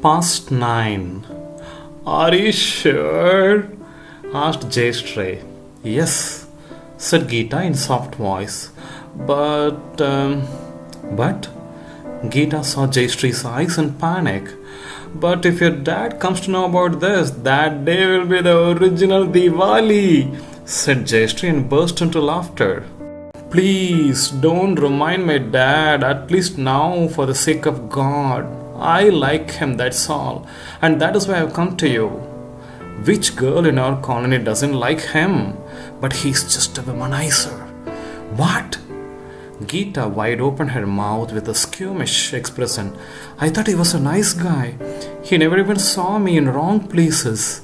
Past 9. Are you sure? Asked Jayastray. Yes, said Geeta in soft voice. But Geeta saw Jayastray's eyes in panic. But if your dad comes to know about this, that day will be the original Diwali, said Jayastray and burst into laughter. Please don't remind my dad, at least now, for the sake of God. I like him, that's all. And that is why I've come to you. Which girl in our colony doesn't like him? But he's just a womanizer. What? Geeta wide opened her mouth with a squeamish expression. I thought he was a nice guy. He never even saw me in wrong places.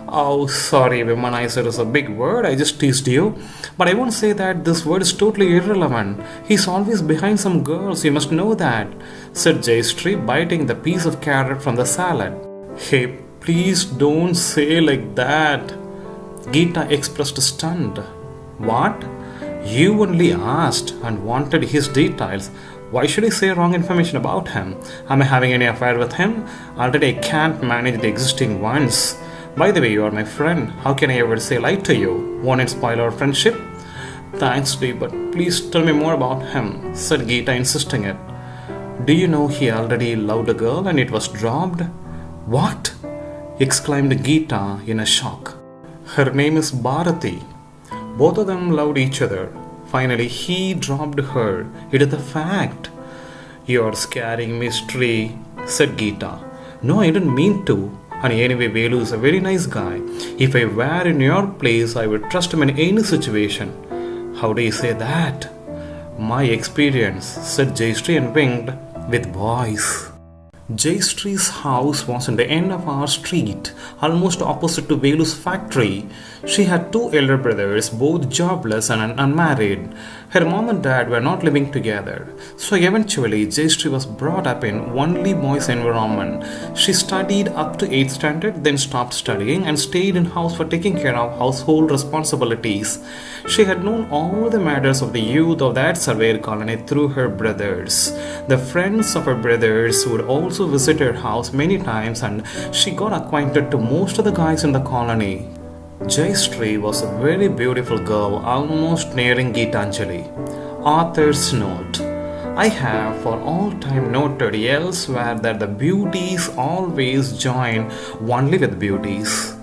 Oh, sorry, womanizer is a big word. I just teased you. But I won't say that this word is totally irrelevant. He's always behind some girls, you must know that, said Jayastray, biting the piece of carrot from the salad. Hey, please don't say like that. Geeta expressed stunned. What? You only asked and wanted his details. Why should I say wrong information about him? Am I having any affair with him? Already I can't manage the existing ones. By the way, you are my friend. How can I ever say lie to you? Won't it spoil our friendship? Thanks, Dee, but please tell me more about him, said Geeta, insisting it. Do you know he already loved a girl and it was dropped? What? Exclaimed Geeta in a shock. Her name is Bharati. Both of them loved each other. Finally, he dropped her. It is a fact. You're scaring me, Sri, said Geeta. No, I didn't mean to. And anyway, Velu is a very nice guy. If I were in your place, I would trust him in any situation. How do you say that? My experience, said Jayastray and winked with boys. Jayastray's house was in the end of our street, almost opposite to Velu's factory. She had two elder brothers, both jobless and unmarried. Her mom and dad were not living together. So eventually, Jayastray was brought up in only boys' environment. She studied up to 8th standard, then stopped studying and stayed in house for taking care of household responsibilities. She had known all the matters of the youth of that surveyor colony through her brothers. The friends of her brothers would also visit her house many times and she got acquainted to most of the guys in the colony. Jayastray was a very beautiful girl, almost nearing Gitanjali. Author's note. I have for all time noted elsewhere that the beauties always join only with beauties.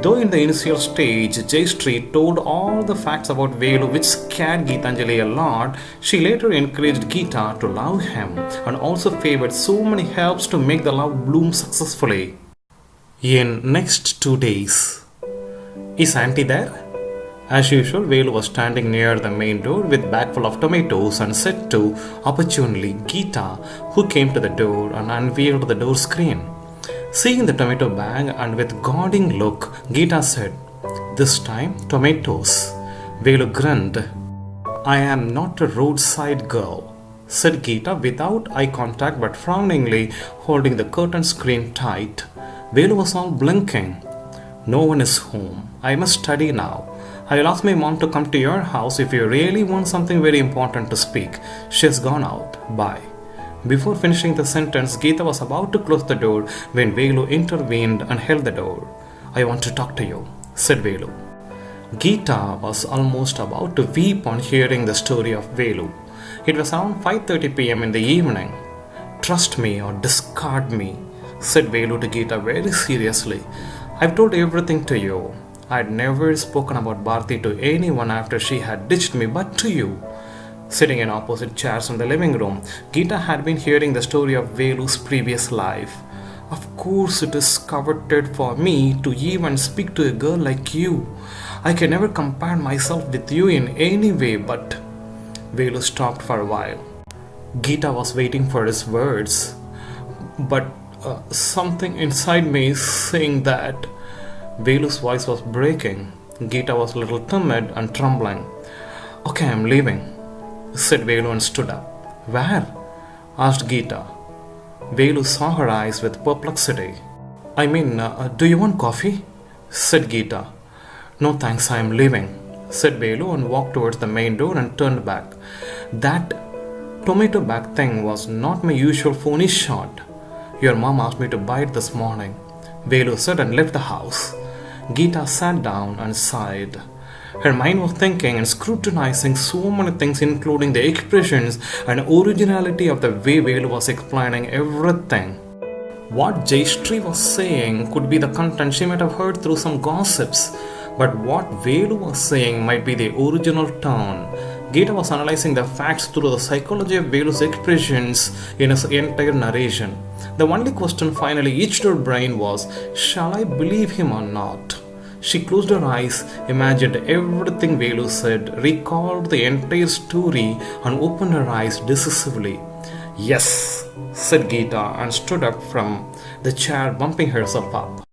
Though in the initial stage, Jayastray told all the facts about Velu which scared Gitanjali a lot, she later encouraged Geeta to love him and also favored so many helps to make the love bloom successfully. In next 2 days. Is Auntie there? As usual, Velu was standing near the main door with bag full of tomatoes and said to, opportunely, Geeta, who came to the door and unveiled the door screen. Seeing the tomato bag and with guarding look, Geeta said, this time, tomatoes. Velu grinned. I am not a roadside girl, said Geeta without eye contact but frowningly holding the curtain screen tight. Velu was all blinking. No one is home. I must study now. I will ask my mom to come to your house if you really want something very important to speak. She has gone out. Bye. Before finishing the sentence, Geeta was about to close the door when Velu intervened and held the door. I want to talk to you, said Velu. Geeta was almost about to weep on hearing the story of Velu. It was around 5:30 p.m. in the evening. Trust me or discard me, said Velu to Geeta very seriously. I've told everything to you. I'd never spoken about Bharti to anyone after she had ditched me but to you. Sitting in opposite chairs in the living room, Geeta had been hearing the story of Velu's previous life. Of course it is coveted for me to even speak to a girl like you. I can never compare myself with you in any way, but... Velu stopped for a while. Geeta was waiting for his words. But something inside me is saying that... Velu's voice was breaking. Geeta was a little timid and trembling. Okay, I'm leaving, said Velu and stood up. Where? Asked Geeta. Velu saw her eyes with perplexity. I mean, do you want coffee? Said Geeta. No thanks, I am leaving, said Velu and walked towards the main door and turned back. That tomato bag thing was not my usual phony shot. Your mom asked me to buy it this morning, Velu said and left the house. Geeta sat down and sighed. Her mind was thinking and scrutinizing so many things, including the expressions and originality of the way Velu was explaining everything. What Jayashree was saying could be the content she might have heard through some gossips, but what Velu was saying might be the original tone. Geeta was analyzing the facts through the psychology of Velu's expressions in his entire narration. The only question finally itched her brain was, shall I believe him or not? She closed her eyes, imagined everything Velu said, recalled the entire story, and opened her eyes decisively. Yes, said Geeta and stood up from the chair, bumping herself up.